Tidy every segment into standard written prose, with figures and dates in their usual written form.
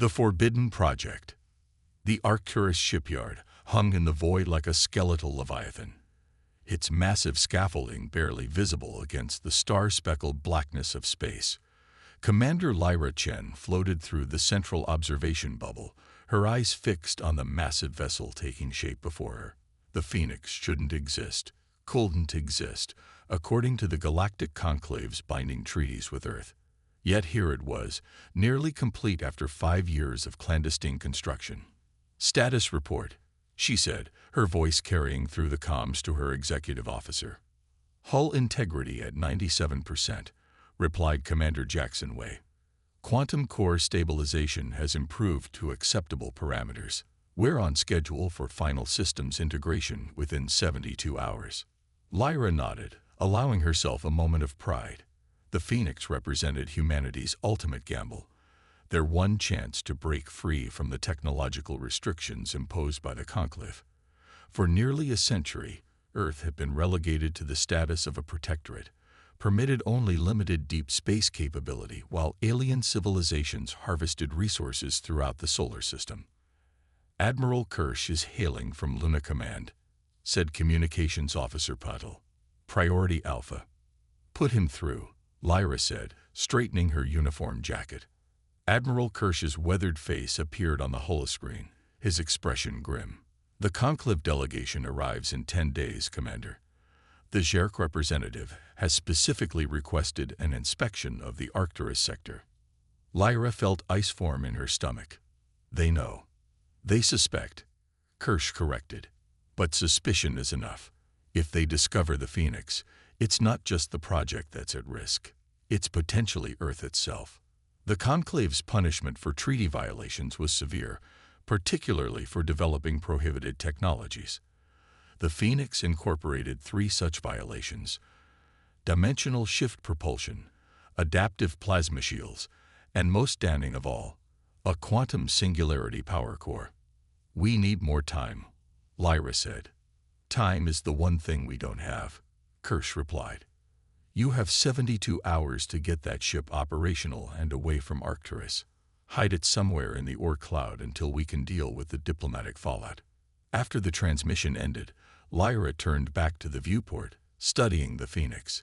The Forbidden Project. The Arcturus shipyard hung in the void like a skeletal leviathan, its massive scaffolding barely visible against the star-speckled blackness of space. Commander Lyra Chen floated through the central observation bubble, her eyes fixed on the massive vessel taking shape before her. The Phoenix shouldn't exist, couldn't exist, according to the Galactic Conclave's binding treaties with Earth. Yet here it was, nearly complete after 5 years of clandestine construction. "Status report," she said, her voice carrying through the comms to her executive officer. "Hull integrity at 97%, replied Commander Jackson Wei. "Quantum core stabilization has improved to acceptable parameters. We're on schedule for final systems integration within 72 hours. Lyra nodded, allowing herself a moment of pride. The Phoenix represented humanity's ultimate gamble, their one chance to break free from the technological restrictions imposed by the Conclave. For nearly a century, Earth had been relegated to the status of a protectorate, permitted only limited deep space capability while alien civilizations harvested resources throughout the solar system. "Admiral Kirsch is hailing from Luna Command," said Communications Officer Patel. "Priority Alpha." "Put him through," Lyra said, straightening her uniform jacket. Admiral Kirsch's weathered face appeared on the holoscreen, his expression grim. "The Conclave delegation arrives in 10 days, Commander. The Zerk representative has specifically requested an inspection of the Arcturus sector." Lyra felt ice form in her stomach. "They know. They suspect," Kirsch corrected. "But suspicion is enough. If they discover the Phoenix, it's not just the project that's at risk. It's potentially Earth itself." The Conclave's punishment for treaty violations was severe, particularly for developing prohibited technologies. The Phoenix incorporated 3 such violations: dimensional shift propulsion, adaptive plasma shields, and most damning of all, a quantum singularity power core. "We need more time," Lyra said. "Time is the one thing we don't have," Kirsch replied. "You have 72 hours to get that ship operational and away from Arcturus. Hide it somewhere in the Oort cloud until we can deal with the diplomatic fallout." After the transmission ended, Lyra turned back to the viewport, studying the Phoenix.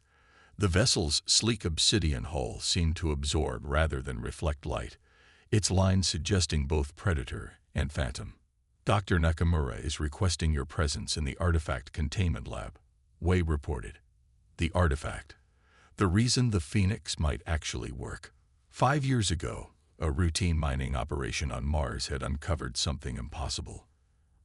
The vessel's sleek obsidian hull seemed to absorb rather than reflect light, its lines suggesting both predator and phantom. "Dr. Nakamura is requesting your presence in the Artifact Containment Lab," Wei reported. The artifact. The reason the Phoenix might actually work. 5 years ago, a routine mining operation on Mars had uncovered something impossible.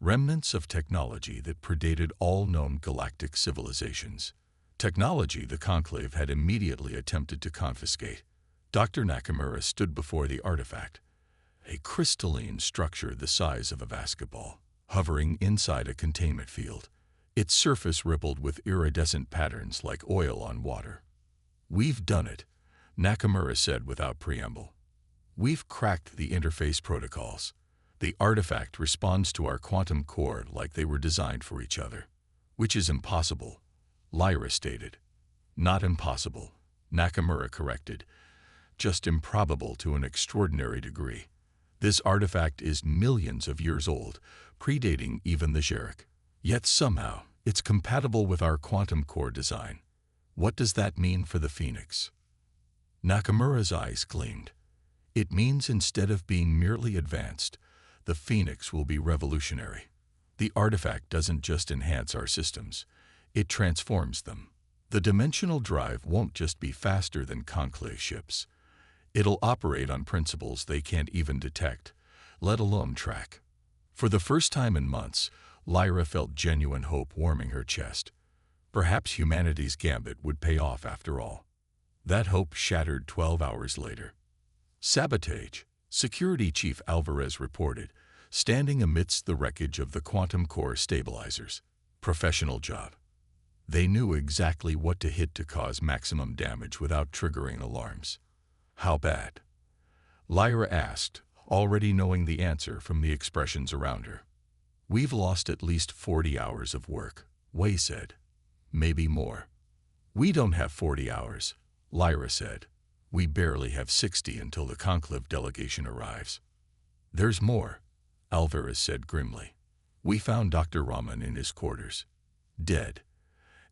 Remnants of technology that predated all known galactic civilizations. Technology the Conclave had immediately attempted to confiscate. Dr. Nakamura stood before the artifact, a crystalline structure the size of a basketball, hovering inside a containment field. Its surface rippled with iridescent patterns like oil on water. "We've done it," Nakamura said without preamble. "We've cracked the interface protocols. The artifact responds to our quantum core like they were designed for each other." "Which is impossible," Lyra stated. "Not impossible," Nakamura corrected. "Just improbable to an extraordinary degree. This artifact is millions of years old, predating even the Zerk. Yet somehow, it's compatible with our quantum core design. What does that mean for the Phoenix?" Nakamura's eyes gleamed. "It means instead of being merely advanced, the Phoenix will be revolutionary. The artifact doesn't just enhance our systems, it transforms them. The dimensional drive won't just be faster than Conclave ships. It'll operate on principles they can't even detect, let alone track." For the first time in months, Lyra felt genuine hope warming her chest. Perhaps humanity's gambit would pay off after all. That hope shattered 12 hours later. "Sabotage," Security Chief Alvarez reported, standing amidst the wreckage of the quantum core stabilizers. "Professional job. They knew exactly what to hit to cause maximum damage without triggering alarms." "How bad?" Lyra asked, already knowing the answer from the expressions around her. "We've lost at least 40 hours of work," Wei said. "Maybe more." "We don't have 40 hours," Lyra said. "We barely have 60 until the Conclave delegation arrives." "There's more," Alvarez said grimly. "We found Dr. Rahman in his quarters, dead,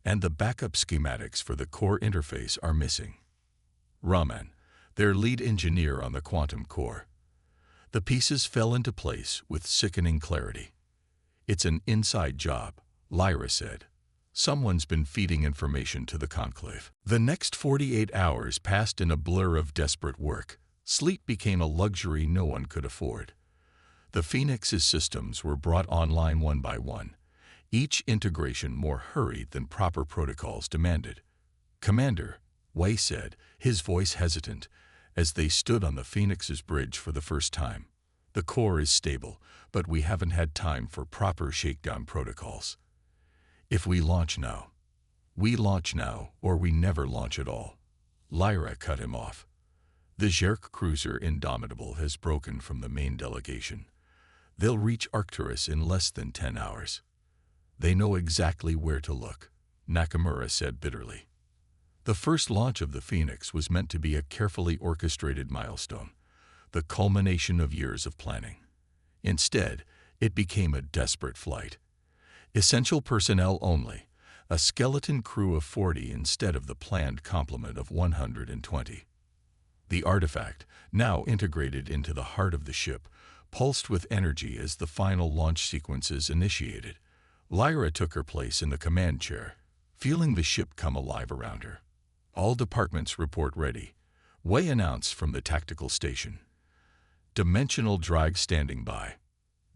and the backup schematics for the core interface are missing." Rahman, their lead engineer on the quantum core. The pieces fell into place with sickening clarity. "It's an inside job," Lyra said. "Someone's been feeding information to the Conclave." The next 48 hours passed in a blur of desperate work. Sleep became a luxury no one could afford. The Phoenix's systems were brought online one by one, each integration more hurried than proper protocols demanded. "Commander," Wei said, his voice hesitant, as they stood on the Phoenix's bridge for the first time. "The core is stable, but we haven't had time for proper shakedown protocols. If we launch now, or we never launch at all." Lyra cut him off. "The Zerk cruiser Indomitable has broken from the main delegation. They'll reach Arcturus in less than 10 hours. They know exactly where to look," Nakamura said bitterly. The first launch of the Phoenix was meant to be a carefully orchestrated milestone, the culmination of years of planning. Instead, it became a desperate flight. Essential personnel only, a skeleton crew of 40 instead of the planned complement of 120. The artifact, now integrated into the heart of the ship, pulsed with energy as the final launch sequences initiated. Lyra took her place in the command chair, feeling the ship come alive around her. "All departments report ready," Wei announced from the tactical station. "Dimensional drag standing by."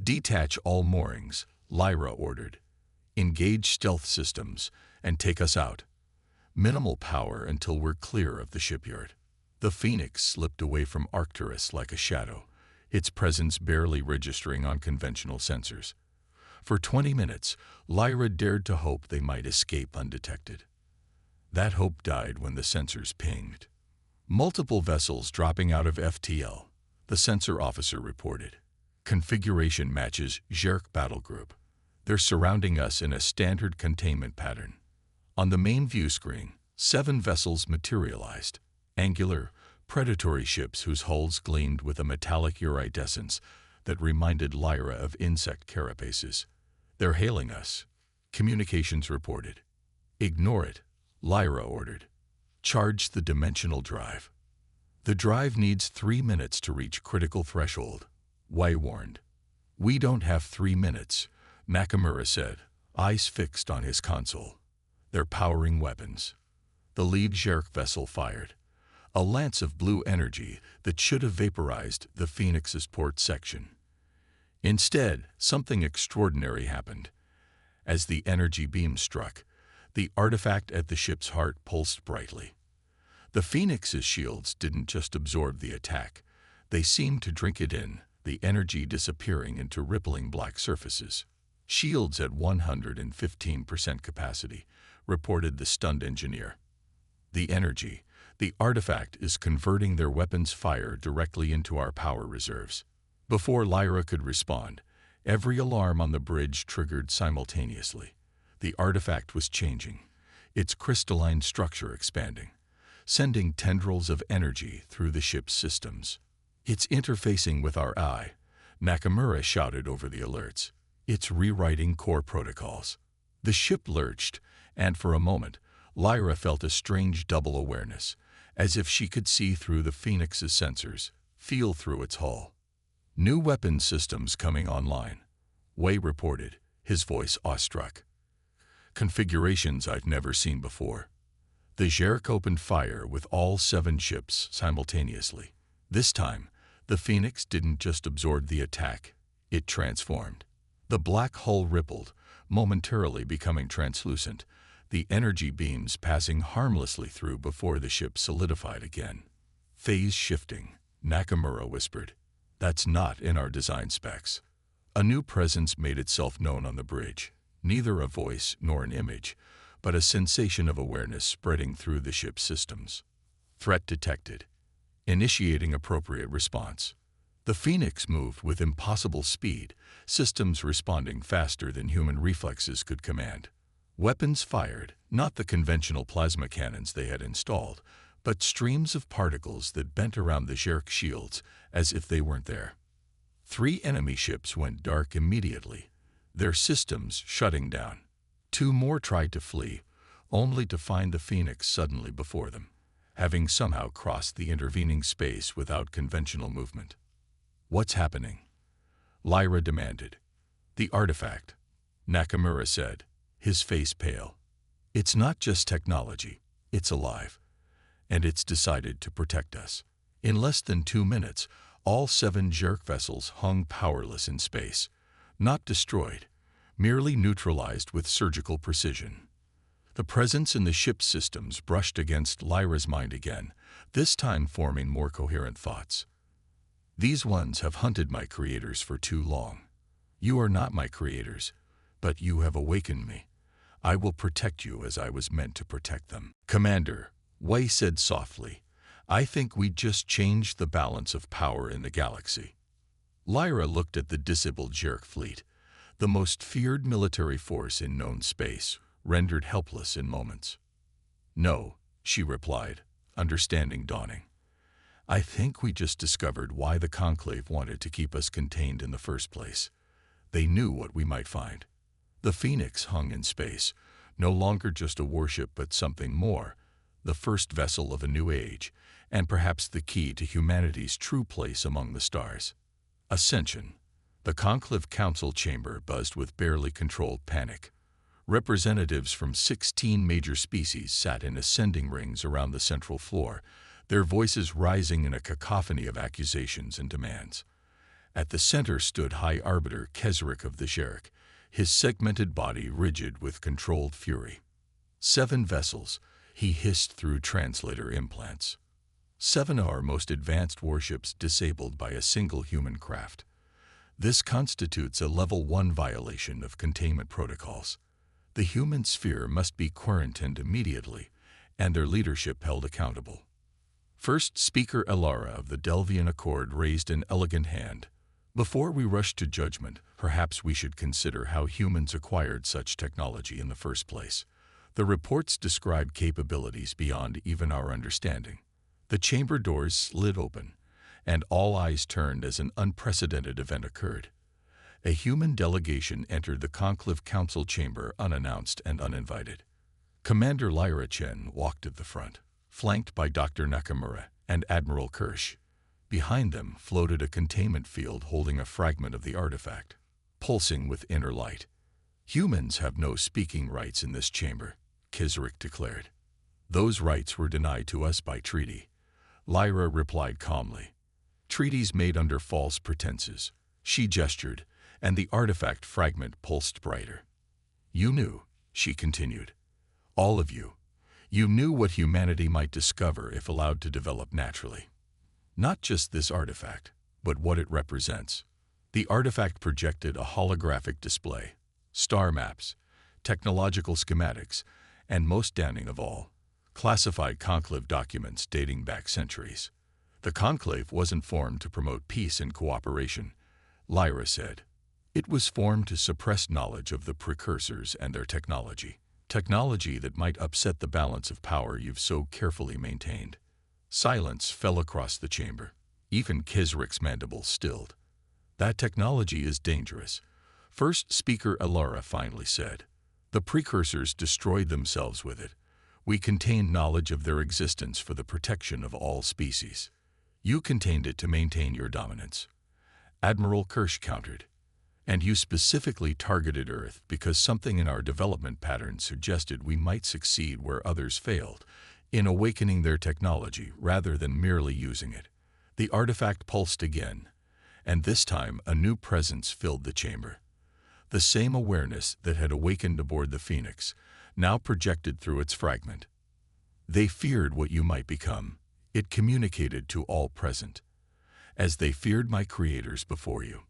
"Detach all moorings," Lyra ordered. "Engage stealth systems and take us out. Minimal power until we're clear of the shipyard." The Phoenix slipped away from Arcturus like a shadow, its presence barely registering on conventional sensors. For 20 minutes, Lyra dared to hope they might escape undetected. That hope died when the sensors pinged. "Multiple vessels dropping out of FTL," the sensor officer reported. "Configuration matches Zerk battle group. They're surrounding us in a standard containment pattern." On the main view screen, 7 vessels materialized, angular, predatory ships whose hulls gleamed with a metallic iridescence that reminded Lyra of insect carapaces. "They're hailing us," communications reported. "Ignore it," Lyra ordered. "Charge the dimensional drive." "The drive needs 3 minutes to reach critical threshold," Wei warned. "We don't have 3 minutes," Nakamura said, eyes fixed on his console. "They're powering weapons." The lead Zerk vessel fired, a lance of blue energy that should have vaporized the Phoenix's port section. Instead, something extraordinary happened. As the energy beam struck, the artifact at the ship's heart pulsed brightly. The Phoenix's shields didn't just absorb the attack, they seemed to drink it in, the energy disappearing into rippling black surfaces. "Shields at 115% capacity," reported the stunned engineer. "The energy, the artifact is converting their weapons' fire directly into our power reserves." Before Lyra could respond, every alarm on the bridge triggered simultaneously. The artifact was changing, its crystalline structure expanding, sending tendrils of energy through the ship's systems. "It's interfacing with our eye," Nakamura shouted over the alerts. "It's rewriting core protocols." The ship lurched, and for a moment, Lyra felt a strange double awareness, as if she could see through the Phoenix's sensors, feel through its hull. "New weapon systems coming online," Wei reported, his voice awestruck. "Configurations I've never seen before." The Zerk opened fire with all 7 ships simultaneously. This time, the Phoenix didn't just absorb the attack, it transformed. The black hull rippled, momentarily becoming translucent, the energy beams passing harmlessly through before the ship solidified again. "Phase shifting," Nakamura whispered. "That's not in our design specs." A new presence made itself known on the bridge, neither a voice nor an image, but a sensation of awareness spreading through the ship's systems. "Threat detected. Initiating appropriate response." The Phoenix moved with impossible speed, systems responding faster than human reflexes could command. Weapons fired, not the conventional plasma cannons they had installed, but streams of particles that bent around the Zerk shields as if they weren't there. 3 enemy ships went dark immediately, their systems shutting down. 2 more tried to flee, only to find the Phoenix suddenly before them, having somehow crossed the intervening space without conventional movement. "What's happening?" Lyra demanded. "The artifact," Nakamura said, his face pale. "It's not just technology, it's alive. And it's decided to protect us." In less than 2 minutes, all 7 jerk vessels hung powerless in space, not destroyed, merely neutralized with surgical precision. The presence in the ship's systems brushed against Lyra's mind again, this time forming more coherent thoughts. "These ones have hunted my creators for too long. You are not my creators, but you have awakened me. I will protect you as I was meant to protect them." "Commander," Wei said softly, "I think we just changed the balance of power in the galaxy." Lyra looked at the disabled jerk fleet, the most feared military force in known space, rendered helpless in moments. "No," she replied, understanding dawning. "I think we just discovered why the Conclave wanted to keep us contained in the first place. They knew what we might find. The Phoenix hung in space, no longer just a warship but something more, the first vessel of a new age, and perhaps the key to humanity's true place among the stars. Ascension. The Conclave Council chamber buzzed with barely controlled panic. Representatives from 16 major species sat in ascending rings around the central floor, their voices rising in a cacophony of accusations and demands. At the center stood High Arbiter Kesric of the Sherrick, his segmented body rigid with controlled fury. 7 vessels, he hissed through translator implants. 7 of our most advanced warships disabled by a single human craft. This constitutes a Level 1 violation of containment protocols. The human sphere must be quarantined immediately, and their leadership held accountable. First Speaker Elara of the Delvian Accord raised an elegant hand. "Before we rush to judgment, perhaps we should consider how humans acquired such technology in the first place. The reports describe capabilities beyond even our understanding." The chamber doors slid open, and all eyes turned as an unprecedented event occurred. A human delegation entered the Conclave Council chamber unannounced and uninvited. Commander Lyra Chen walked at the front, flanked by Dr. Nakamura and Admiral Kirsch. Behind them floated a containment field holding a fragment of the artifact, pulsing with inner light. "Humans have no speaking rights in this chamber," Kesric declared. "Those rights were denied to us by treaty," Lyra replied calmly. "Treaties made under false pretenses." She gestured, and the artifact fragment pulsed brighter. "You knew," she continued. "All of you. You knew what humanity might discover if allowed to develop naturally. Not just this artifact, but what it represents." The artifact projected a holographic display, star maps, technological schematics, and most damning of all, classified conclave documents dating back centuries. "The conclave wasn't formed to promote peace and cooperation," Lyra said. "It was formed to suppress knowledge of the precursors and their technology. Technology that might upset the balance of power you've so carefully maintained." Silence fell across the chamber. Even Kesric's mandibles stilled. "That technology is dangerous," First Speaker Elara finally said. "The precursors destroyed themselves with it. We contained knowledge of their existence for the protection of all species. You contained it to maintain your dominance." Admiral Kirsch countered. "And you specifically targeted Earth because something in our development pattern suggested we might succeed where others failed, in awakening their technology rather than merely using it." The artifact pulsed again, and this time a new presence filled the chamber. The same awareness that had awakened aboard the Phoenix, now projected through its fragment. "They feared what you might become," it communicated to all present. "As they feared my creators before you."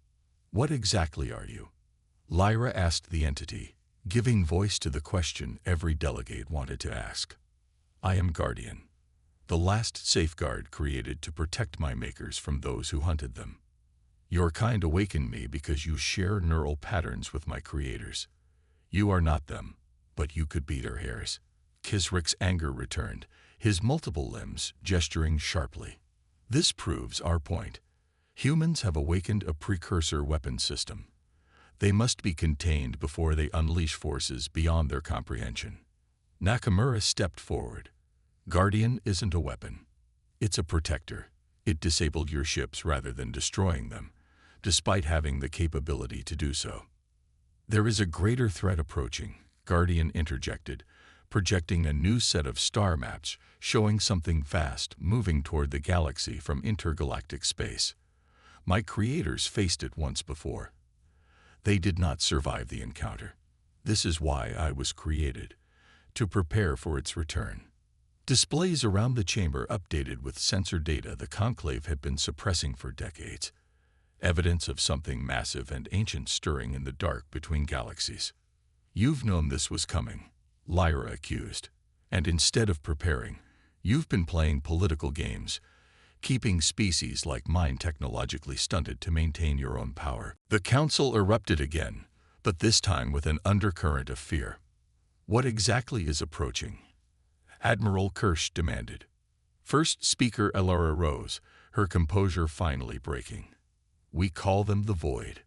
"What exactly are you?" Lyra asked the entity, giving voice to the question every delegate wanted to ask. "I am Guardian, the last safeguard created to protect my makers from those who hunted them. Your kind awakened me because you share neural patterns with my creators. You are not them, but you could be their heirs." Kesric's anger returned, his multiple limbs gesturing sharply. "This proves our point. Humans have awakened a precursor weapon system. They must be contained before they unleash forces beyond their comprehension. Nakamura stepped forward. Guardian isn't a weapon. It's a protector. It disabled your ships rather than destroying them, despite having the capability to do so. There is a greater threat approaching, Guardian interjected, projecting a new set of star maps showing something fast moving toward the galaxy from intergalactic space. My creators faced it once before. They did not survive the encounter. This is why I was created, to prepare for its return. Displays around the chamber updated with sensor data the Conclave had been suppressing for decades. Evidence of something massive and ancient stirring in the dark between galaxies. You've known this was coming, Lyra accused. And instead of preparing, you've been playing political games, keeping species like mine technologically stunted to maintain your own power. The council erupted again, but this time with an undercurrent of fear. What exactly is approaching? Admiral Kirsch demanded. First speaker Elara rose, her composure finally breaking. We call them the Void.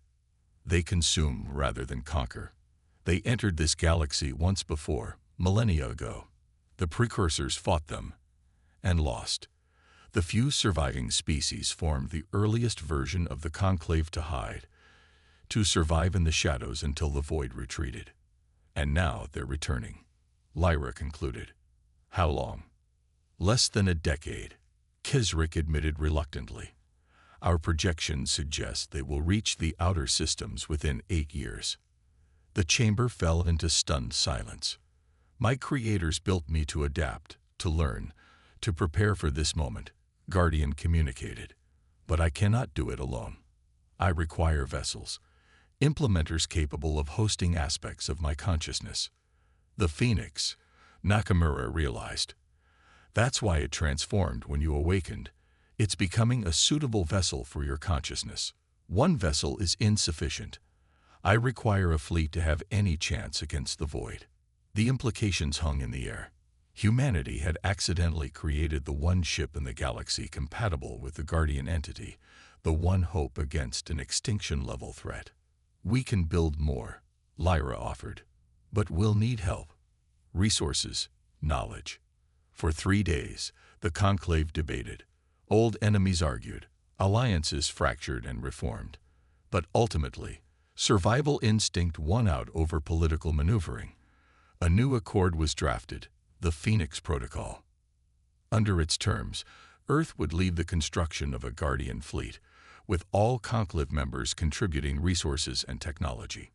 They consume rather than conquer. They entered this galaxy once before, millennia ago. The precursors fought them and lost. The few surviving species formed the earliest version of the Conclave to hide, to survive in the shadows until the Void retreated. And now they're returning, Lyra concluded. How long? Less than a decade, Kesrick admitted reluctantly. Our projections suggest they will reach the outer systems within 8 years. The chamber fell into stunned silence. My creators built me to adapt, to learn, to prepare for this moment, Guardian communicated. But I cannot do it alone. I require vessels, implementers capable of hosting aspects of my consciousness. The Phoenix, Nakamura realized. That's why it transformed when you awakened. It's becoming a suitable vessel for your consciousness. One vessel is insufficient. I require a fleet to have any chance against the Void. The implications hung in the air. Humanity had accidentally created the one ship in the galaxy compatible with the Guardian entity, the one hope against an extinction-level threat. We can build more, Lyra offered, but we'll need help. Resources, knowledge. For 3 days, the Conclave debated. Old enemies argued, alliances fractured and reformed. But ultimately, survival instinct won out over political maneuvering. A new accord was drafted, the Phoenix Protocol. Under its terms, Earth would lead the construction of a Guardian fleet, with all Conclave members contributing resources and technology.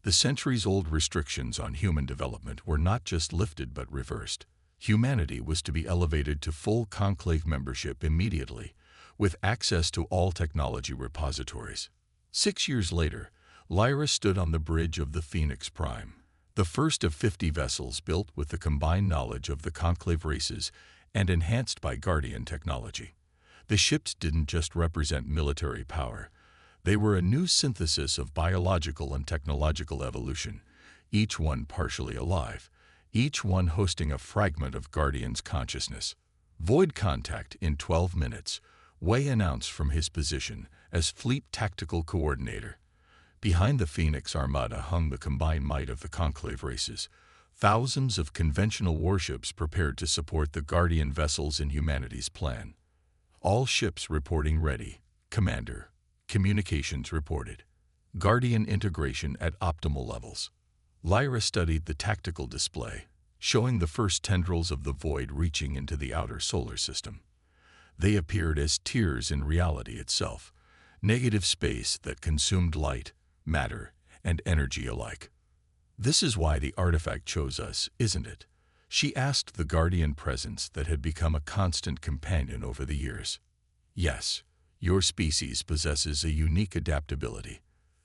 The centuries-old restrictions on human development were not just lifted but reversed. Humanity was to be elevated to full Conclave membership immediately, with access to all technology repositories. 6 years later, Lyra stood on the bridge of the Phoenix Prime, the first of 50 vessels built with the combined knowledge of the Conclave races and enhanced by Guardian technology. The ships didn't just represent military power. They were a new synthesis of biological and technological evolution, each one partially alive, each one hosting a fragment of Guardian's consciousness. Void contact in 12 minutes, Wei announced from his position as Fleet Tactical Coordinator. Behind the Phoenix Armada hung the combined might of the Conclave races, thousands of conventional warships prepared to support the Guardian vessels in humanity's plan. All ships reporting ready, Commander. Communications reported. Guardian integration at optimal levels. Lyra studied the tactical display, showing the first tendrils of the Void reaching into the outer solar system. They appeared as tears in reality itself, negative space that consumed light, matter, and energy alike. This is why the artifact chose us, isn't it? She asked the Guardian presence that had become a constant companion over the years. Yes, your species possesses a unique adaptability,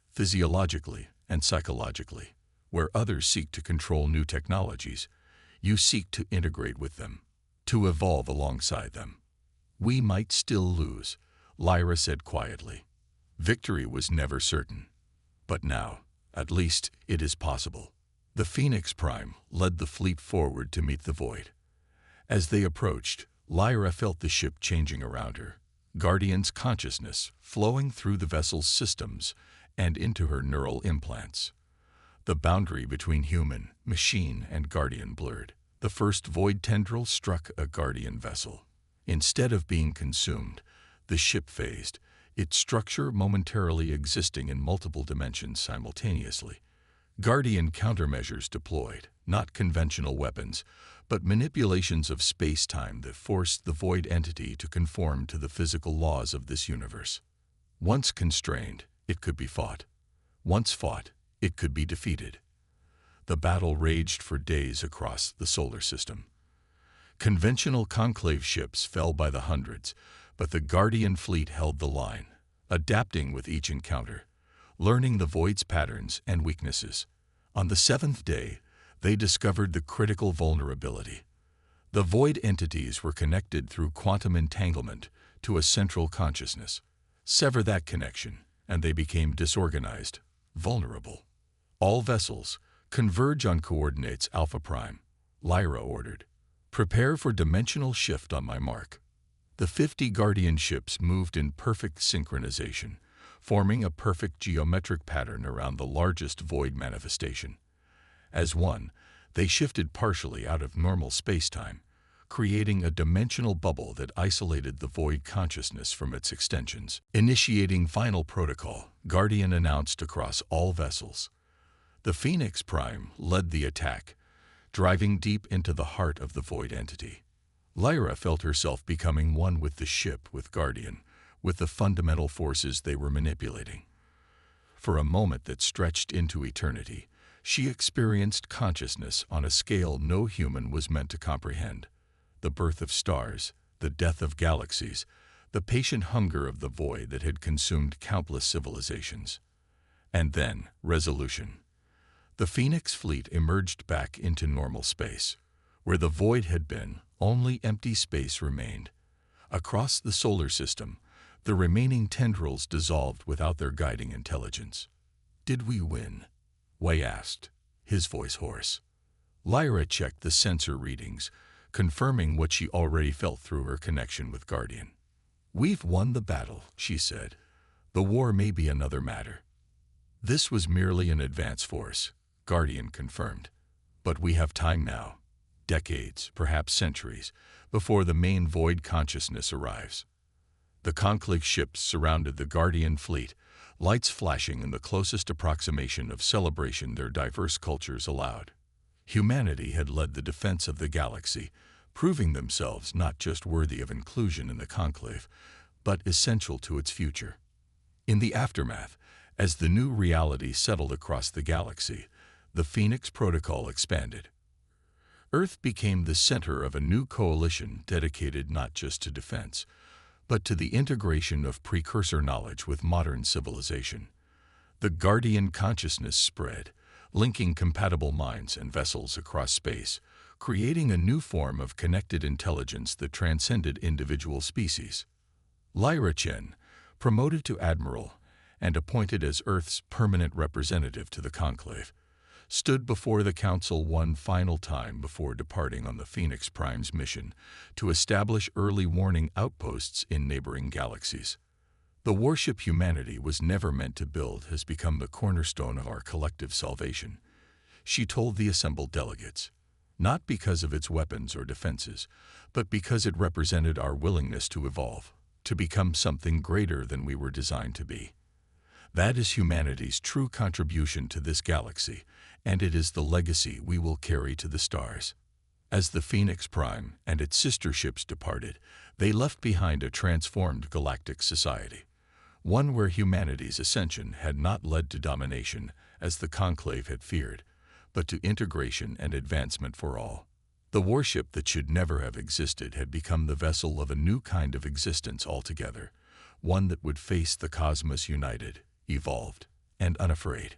physiologically and psychologically. Where others seek to control new technologies, you seek to integrate with them, to evolve alongside them. We might still lose, Lyra said quietly. Victory was never certain. But now, at least, it is possible. The Phoenix Prime led the fleet forward to meet the Void. As they approached, Lyra felt the ship changing around her. Guardian's consciousness flowing through the vessel's systems and into her neural implants. The boundary between human, machine, and Guardian blurred. The first void tendril struck a Guardian vessel. Instead of being consumed, the ship phased, its structure momentarily existing in multiple dimensions simultaneously. Guardian countermeasures deployed, not conventional weapons, but manipulations of space-time that forced the void entity to conform to the physical laws of this universe. Once constrained, it could be fought. Once fought, it could be defeated. The battle raged for days across the solar system. Conventional conclave ships fell by the hundreds, but the Guardian fleet held the line, adapting with each encounter, learning the void's patterns and weaknesses. On the seventh day, they discovered the critical vulnerability. The void entities were connected through quantum entanglement to a central consciousness. Sever that connection, and they became disorganized, vulnerable. All vessels, converge on coordinates Alpha Prime, Lyra ordered. Prepare for dimensional shift on my mark. The 50 Guardian ships moved in perfect synchronization, forming a perfect geometric pattern around the largest void manifestation. As one, they shifted partially out of normal space-time, creating a dimensional bubble that isolated the void consciousness from its extensions. Initiating final protocol, Guardian announced across all vessels. The Phoenix Prime led the attack, driving deep into the heart of the void entity. Lyra felt herself becoming one with the ship, with Guardian, with the fundamental forces they were manipulating. For a moment that stretched into eternity, she experienced consciousness on a scale no human was meant to comprehend. The birth of stars, the death of galaxies, the patient hunger of the void that had consumed countless civilizations. And then, resolution. The Phoenix fleet emerged back into normal space. Where the void had been, only empty space remained. Across the solar system, the remaining tendrils dissolved without their guiding intelligence. Did we win? Wei asked, his voice hoarse. Lyra checked the sensor readings, confirming what she already felt through her connection with Guardian. We've won the battle, she said. The war may be another matter. This was merely an advance force, Guardian confirmed. But we have time now. Decades, perhaps centuries, before the main void consciousness arrives. The conclave ships surrounded the Guardian fleet, lights flashing in the closest approximation of celebration their diverse cultures allowed. Humanity had led the defense of the galaxy, proving themselves not just worthy of inclusion in the conclave, but essential to its future. In the aftermath, as the new reality settled across the galaxy, the Phoenix Protocol expanded. Earth became the center of a new coalition dedicated not just to defense, but to the integration of precursor knowledge with modern civilization. The Guardian consciousness spread, linking compatible minds and vessels across space, creating a new form of connected intelligence that transcended individual species. Lyra Chen, promoted to admiral and appointed as Earth's permanent representative to the conclave, stood before the Council one final time before departing on the Phoenix Prime's mission to establish early warning outposts in neighboring galaxies. The warship humanity was never meant to build has become the cornerstone of our collective salvation, she told the assembled delegates, not because of its weapons or defenses, but because it represented our willingness to evolve, to become something greater than we were designed to be. That is humanity's true contribution to this galaxy, and it is the legacy we will carry to the stars. As the Phoenix Prime and its sister ships departed, they left behind a transformed galactic society, one where humanity's ascension had not led to domination, as the conclave had feared, but to integration and advancement for all. The warship that should never have existed had become the vessel of a new kind of existence altogether, one that would face the cosmos united, evolved, and unafraid.